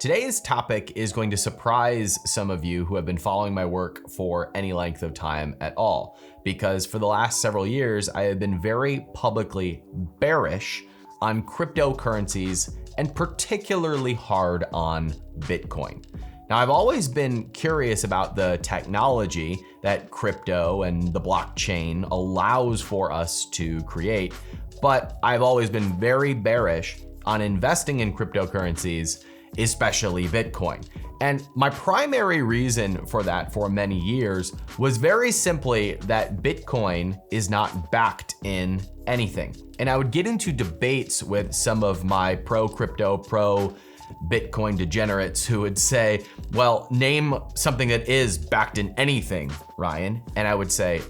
Today's topic is going to surprise some of you who have been following my work for any length of time at all, because for the last several years, I have been very publicly bearish on cryptocurrencies and particularly hard on Bitcoin. Now, I've always been curious about the technology that crypto and the blockchain allows for us to create, but I've always been very bearish on investing in cryptocurrencies, especially Bitcoin. And my primary reason for that for many years was very simply that Bitcoin is not backed in anything. And I would get into debates with some of my pro-crypto, pro-Bitcoin degenerates who would say, well, name something that is backed in anything, Ryan. And I would say,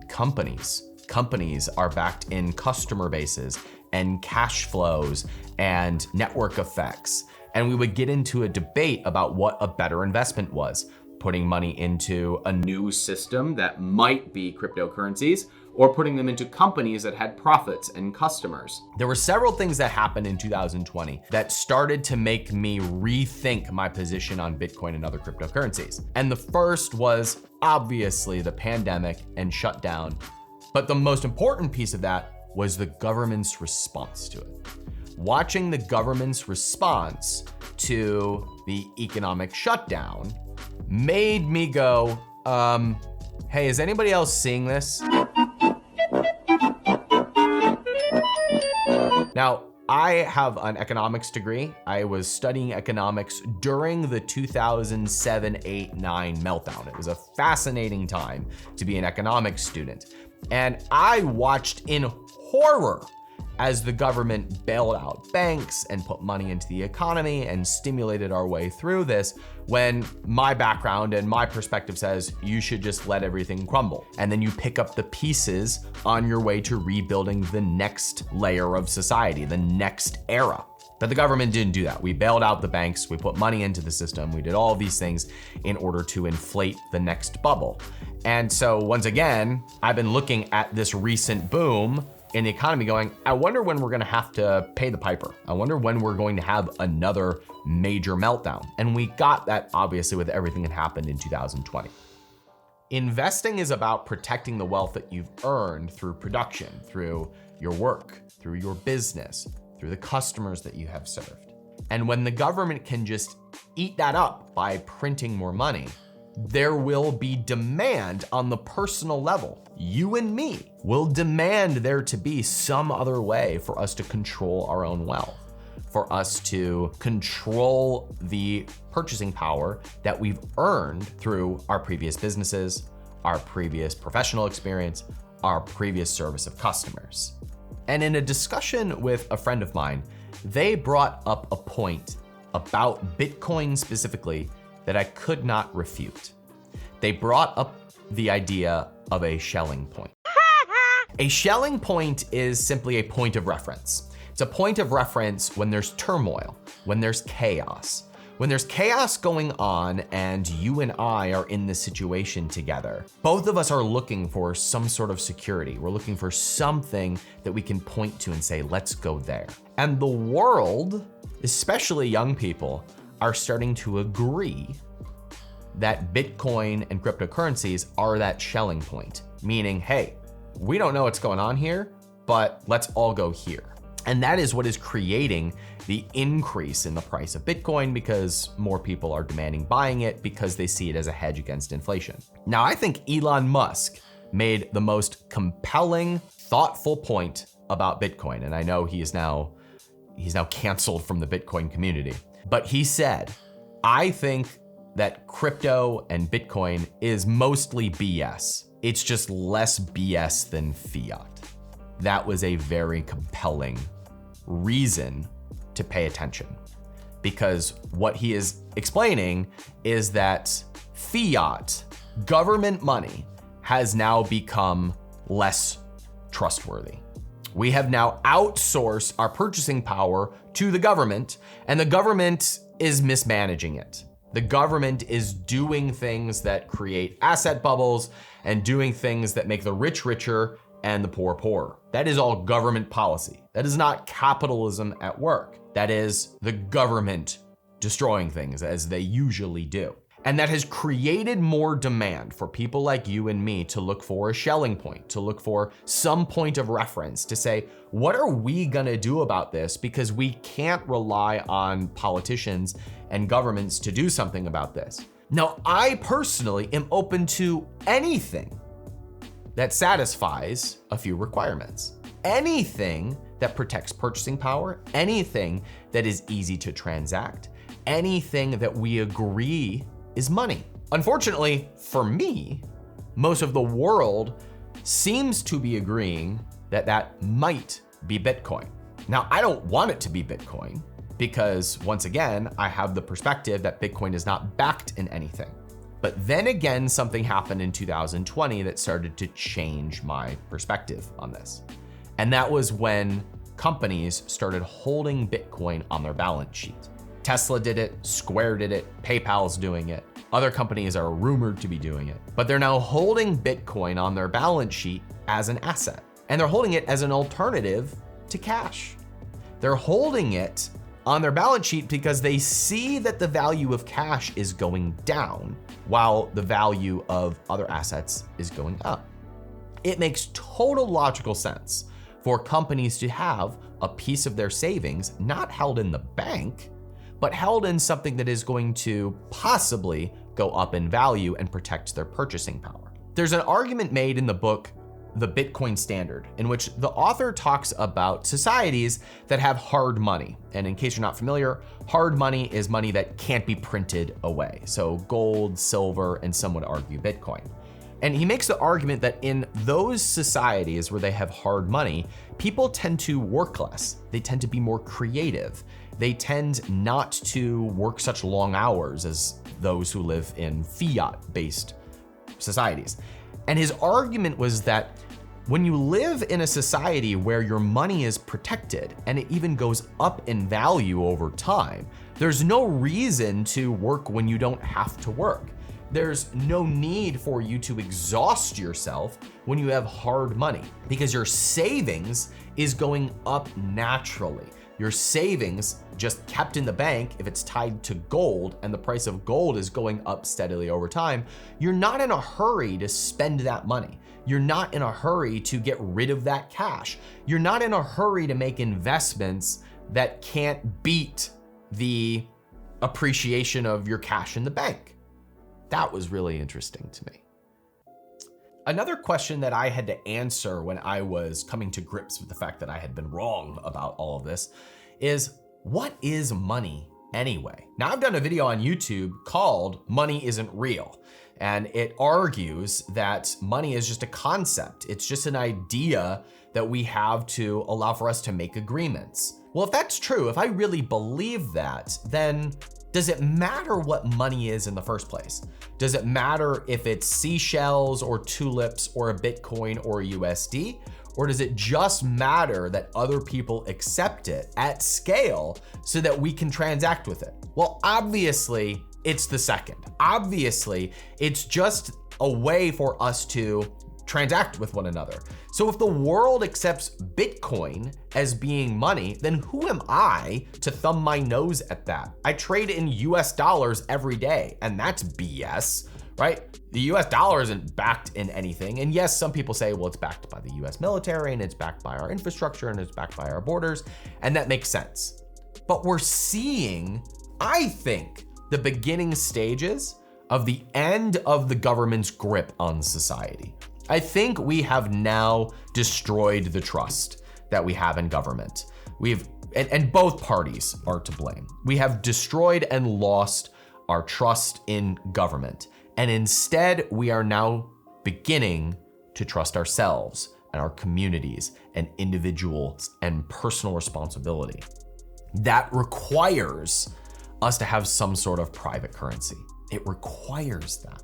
companies. Companies are backed in customer bases and cash flows and network effects. And we would get into a debate about what a better investment was, putting money into a new system that might be cryptocurrencies, or putting them into companies that had profits and customers. There were several things that happened in 2020 that started to make me rethink my position on Bitcoin and other cryptocurrencies. And the first was obviously the pandemic and shutdown. But the most important piece of that was the government's response to it. Watching the government's response to the economic shutdown made me go, hey, is anybody else seeing this? Now, I have an economics degree. I was studying economics during the 2007, 8, 9 meltdown. It was a fascinating time to be an economics student. And I watched in horror as the government bailed out banks and put money into the economy and stimulated our way through this, when my background and my perspective says you should just let everything crumble. And then you pick up the pieces on your way to rebuilding the next layer of society, the next era. But the government didn't do that. We bailed out the banks, we put money into the system, we did all of these things in order to inflate the next bubble. And so once again, I've been looking at this recent boom in the economy going, I wonder when we're gonna have to pay the piper. I wonder when we're going to have another major meltdown. And we got that obviously with everything that happened in 2020. Investing is about protecting the wealth that you've earned through production, through your work, through your business, through the customers that you have served. And when the government can just eat that up by printing more money, there will be demand on the personal level. You and me will demand there to be some other way for us to control our own wealth, for us to control the purchasing power that we've earned through our previous businesses, our previous professional experience, our previous service of customers. And in a discussion with a friend of mine, they brought up a point about Bitcoin specifically that I could not refute. They brought up the idea of a Schelling point. A Schelling point is simply a point of reference. It's a point of reference when there's turmoil, when there's chaos. When there's chaos going on and you and I are in this situation together, both of us are looking for some sort of security. We're looking for something that we can point to and say, let's go there. And the world, especially young people, are starting to agree that Bitcoin and cryptocurrencies are that Schelling point, meaning, hey, we don't know what's going on here, but let's all go here. And that is what is creating the increase in the price of Bitcoin, because more people are demanding buying it because they see it as a hedge against inflation. Now, I think Elon Musk made the most compelling, thoughtful point about Bitcoin. And I know he's now canceled from the Bitcoin community, but he said, I think that crypto and Bitcoin is mostly BS. It's just less BS than fiat. That was a very compelling reason to pay attention, because what he is explaining is that fiat, government money, has now become less trustworthy. We have now outsourced our purchasing power to the government, and the government is mismanaging it. The government is doing things that create asset bubbles and doing things that make the rich richer and the poor poorer. That is all government policy. That is not capitalism at work. That is the government destroying things as they usually do. And that has created more demand for people like you and me to look for a Schelling point, to look for some point of reference, to say, what are we gonna do about this? Because we can't rely on politicians and governments to do something about this. Now, I personally am open to anything that satisfies a few requirements. Anything that protects purchasing power, anything that is easy to transact, anything that we agree is money. Unfortunately, for me, most of the world seems to be agreeing that that might be Bitcoin. Now, I don't want it to be Bitcoin because, once again, I have the perspective that Bitcoin is not backed in anything. But then again, something happened in 2020 that started to change my perspective on this. And that was when companies started holding Bitcoin on their balance sheet. Tesla did it, Square did it, PayPal's doing it. Other companies are rumored to be doing it, but they're now holding Bitcoin on their balance sheet as an asset. And they're holding it as an alternative to cash. They're holding it on their balance sheet because they see that the value of cash is going down while the value of other assets is going up. It makes total logical sense for companies to have a piece of their savings not held in the bank, but held in something that is going to possibly go up in value and protect their purchasing power. There's an argument made in the book, The Bitcoin Standard, in which the author talks about societies that have hard money. And in case you're not familiar, hard money is money that can't be printed away. So gold, silver, and some would argue Bitcoin. And he makes the argument that in those societies where they have hard money, people tend to work less. They tend to be more creative. They tend not to work such long hours as those who live in fiat-based societies. And his argument was that when you live in a society where your money is protected and it even goes up in value over time, there's no reason to work when you don't have to work. There's no need for you to exhaust yourself when you have hard money because your savings is going up naturally. Your savings just kept in the bank, if it's tied to gold and the price of gold is going up steadily over time, you're not in a hurry to spend that money. You're not in a hurry to get rid of that cash. You're not in a hurry to make investments that can't beat the appreciation of your cash in the bank. That was really interesting to me. Another question that I had to answer when I was coming to grips with the fact that I had been wrong about all of this is, what is money anyway? Now, I've done a video on YouTube called Money Isn't Real, and it argues that money is just a concept. It's just an idea that we have to allow for us to make agreements. Well, if that's true, if I really believe that, then does it matter what money is in the first place? Does it matter if it's seashells or tulips or a Bitcoin or a USD? Or does it just matter that other people accept it at scale so that we can transact with it? Well, obviously it's the second. Obviously, it's just a way for us to transact with one another. So if the world accepts Bitcoin as being money, then who am I to thumb my nose at that? I trade in US dollars every day, and that's BS, right? The US dollar isn't backed in anything. And yes, some people say, well, it's backed by the US military and it's backed by our infrastructure and it's backed by our borders, and that makes sense. But we're seeing, I think, the beginning stages of the end of the government's grip on society. I think we have now destroyed the trust that we have in government. And both parties are to blame. We have destroyed and lost our trust in government. And instead, we are now beginning to trust ourselves and our communities and individuals and personal responsibility. That requires us to have some sort of private currency. It requires that.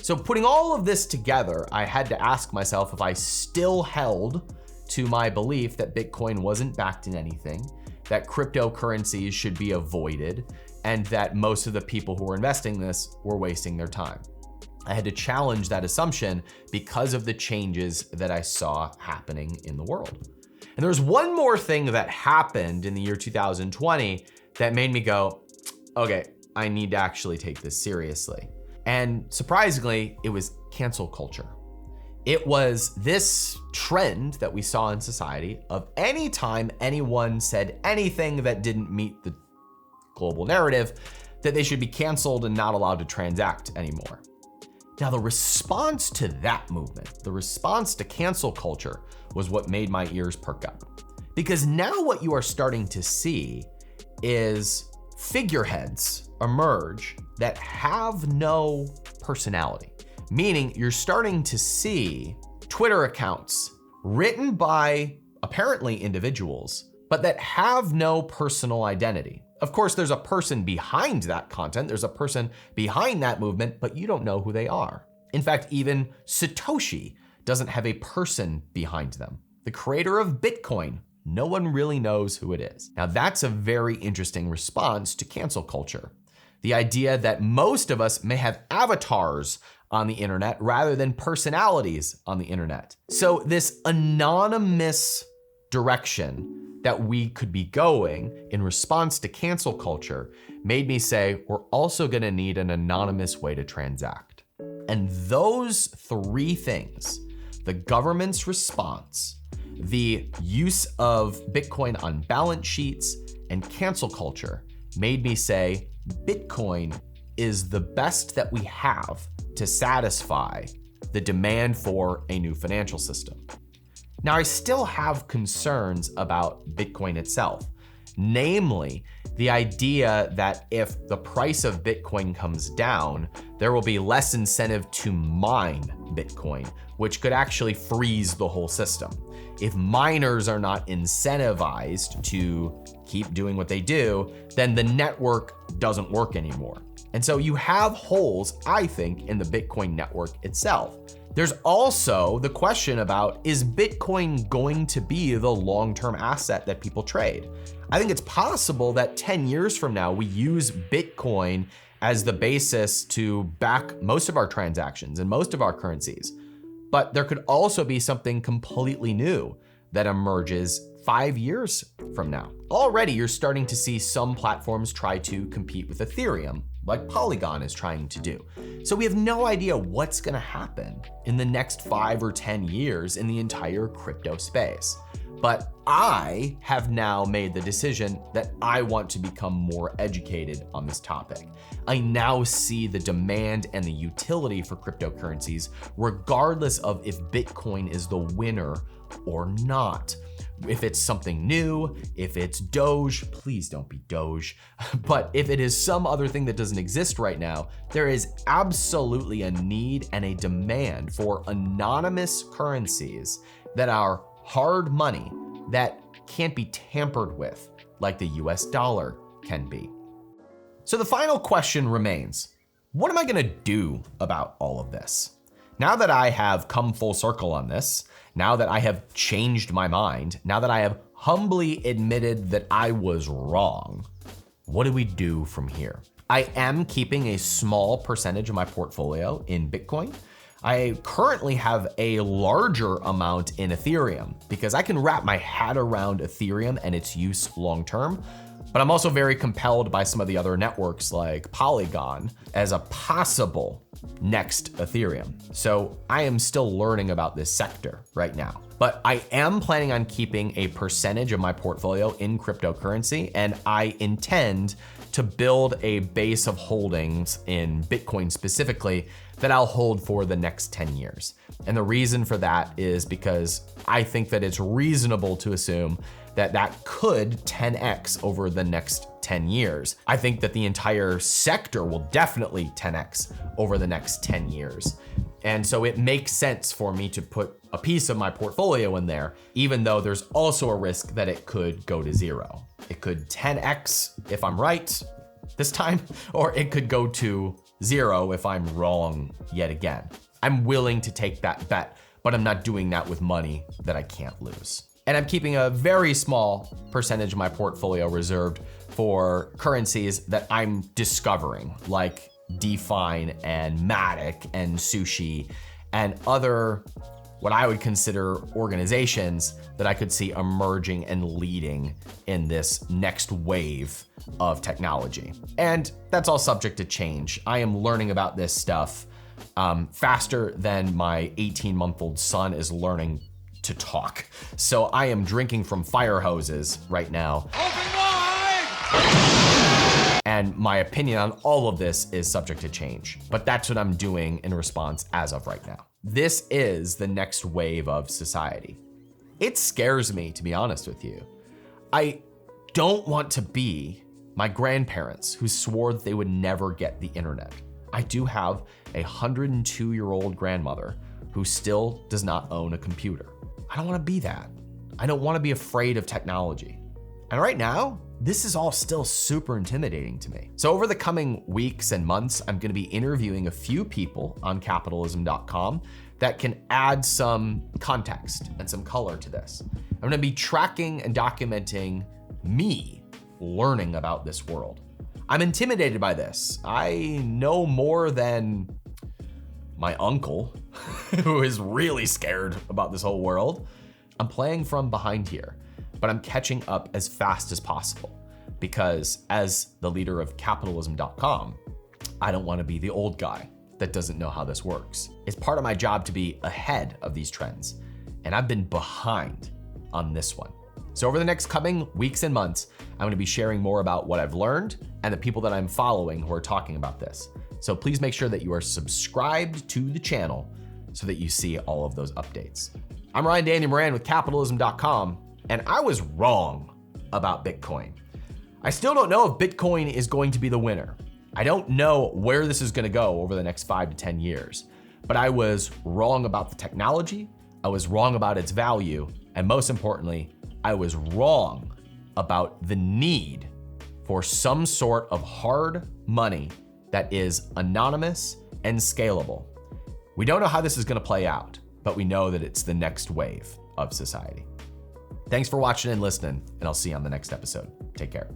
So putting all of this together, I had to ask myself if I still held to my belief that Bitcoin wasn't backed in anything, that cryptocurrencies should be avoided, and that most of the people who were investing in this were wasting their time. I had to challenge that assumption because of the changes that I saw happening in the world. And there was one more thing that happened in the year 2020 that made me go, okay, I need to actually take this seriously. And surprisingly, it was cancel culture. It was this trend that we saw in society of any time anyone said anything that didn't meet the global narrative, that they should be canceled and not allowed to transact anymore. Now, the response to that movement, the response to cancel culture, was what made my ears perk up. Because now what you are starting to see is figureheads emerge that have no personality. Meaning you're starting to see Twitter accounts written by apparently individuals, but that have no personal identity. Of course, there's a person behind that content, there's a person behind that movement, but you don't know who they are. In fact, even Satoshi doesn't have a person behind them. The creator of Bitcoin, no one really knows who it is. Now, that's a very interesting response to cancel culture. The idea that most of us may have avatars on the internet rather than personalities on the internet. So this anonymous direction that we could be going in response to cancel culture made me say, we're also gonna need an anonymous way to transact. And those three things, the government's response, the use of Bitcoin on balance sheets, and cancel culture, made me say, Bitcoin is the best that we have to satisfy the demand for a new financial system. Now, I still have concerns about Bitcoin itself, namely the idea that if the price of Bitcoin comes down, there will be less incentive to mine Bitcoin, which could actually freeze the whole system. If miners are not incentivized to keep doing what they do, then the network doesn't work anymore. And so you have holes, I think, in the Bitcoin network itself. There's also the question about, is Bitcoin going to be the long-term asset that people trade? I think it's possible that 10 years from now, we use Bitcoin as the basis to back most of our transactions and most of our currencies. But there could also be something completely new that emerges 5 years from now. Already, you're starting to see some platforms try to compete with Ethereum, like Polygon is trying to do. So we have no idea what's gonna happen in the next 5 or 10 years in the entire crypto space. But I have now made the decision that I want to become more educated on this topic. I now see the demand and the utility for cryptocurrencies, regardless of if Bitcoin is the winner or not. If it's something new, if it's Doge, please don't be Doge. But if it is some other thing that doesn't exist right now, there is absolutely a need and a demand for anonymous currencies that are hard money that can't be tampered with, like the US dollar can be. So the final question remains, what am I gonna do about all of this? Now that I have come full circle on this, now that I have changed my mind, now that I have humbly admitted that I was wrong, what do we do from here? I am keeping a small percentage of my portfolio in Bitcoin. I currently have a larger amount in Ethereum because I can wrap my head around Ethereum and its use long-term. But I'm also very compelled by some of the other networks like Polygon as a possible next Ethereum. So I am still learning about this sector right now. But I am planning on keeping a percentage of my portfolio in cryptocurrency, and I intend to build a base of holdings in Bitcoin specifically that I'll hold for the next 10 years. And the reason for that is because I think that it's reasonable to assume that that could 10x over the next 10 years. I think that the entire sector will definitely 10x over the next 10 years. And so it makes sense for me to put a piece of my portfolio in there, even though there's also a risk that it could go to zero. It could 10x if I'm right this time, or it could go to zero if I'm wrong yet again. I'm willing to take that bet, but I'm not doing that with money that I can't lose. And I'm keeping a very small percentage of my portfolio reserved for currencies that I'm discovering, like DeFi and Matic and Sushi and other what I would consider organizations that I could see emerging and leading in this next wave of technology. And that's all subject to change. I am learning about this stuff faster than my 18-month-old son is learning to talk. So I am drinking from fire hoses right now. And my opinion on all of this is subject to change, but that's what I'm doing in response as of right now. This is the next wave of society. It scares me, to be honest with you. I don't want to be my grandparents who swore that they would never get the internet. I do have a 102-year-old grandmother who still does not own a computer. I don't want to be that. I don't want to be afraid of technology. And right now, this is all still super intimidating to me. So over the coming weeks and months, I'm going to be interviewing a few people on capitalism.com that can add some context and some color to this. I'm going to be tracking and documenting me learning about this world. I'm intimidated by this. I know more than my uncle, who is really scared about this whole world. I'm playing from behind here, but I'm catching up as fast as possible because as the leader of capitalism.com, I don't want to be the old guy that doesn't know how this works. It's part of my job to be ahead of these trends, and I've been behind on this one. So over the next coming weeks and months, I'm going to be sharing more about what I've learned and the people that I'm following who are talking about this. So please make sure that you are subscribed to the channel so that you see all of those updates. I'm Ryan Daniel Moran with capitalism.com, and I was wrong about Bitcoin. I still don't know if Bitcoin is going to be the winner. I don't know where this is going to go over the next 5 to 10 years, but I was wrong about the technology. I was wrong about its value. And most importantly, I was wrong about the need for some sort of hard money that is anonymous and scalable. We don't know how this is going to play out, but we know that it's the next wave of society. Thanks for watching and listening, and I'll see you on the next episode. Take care.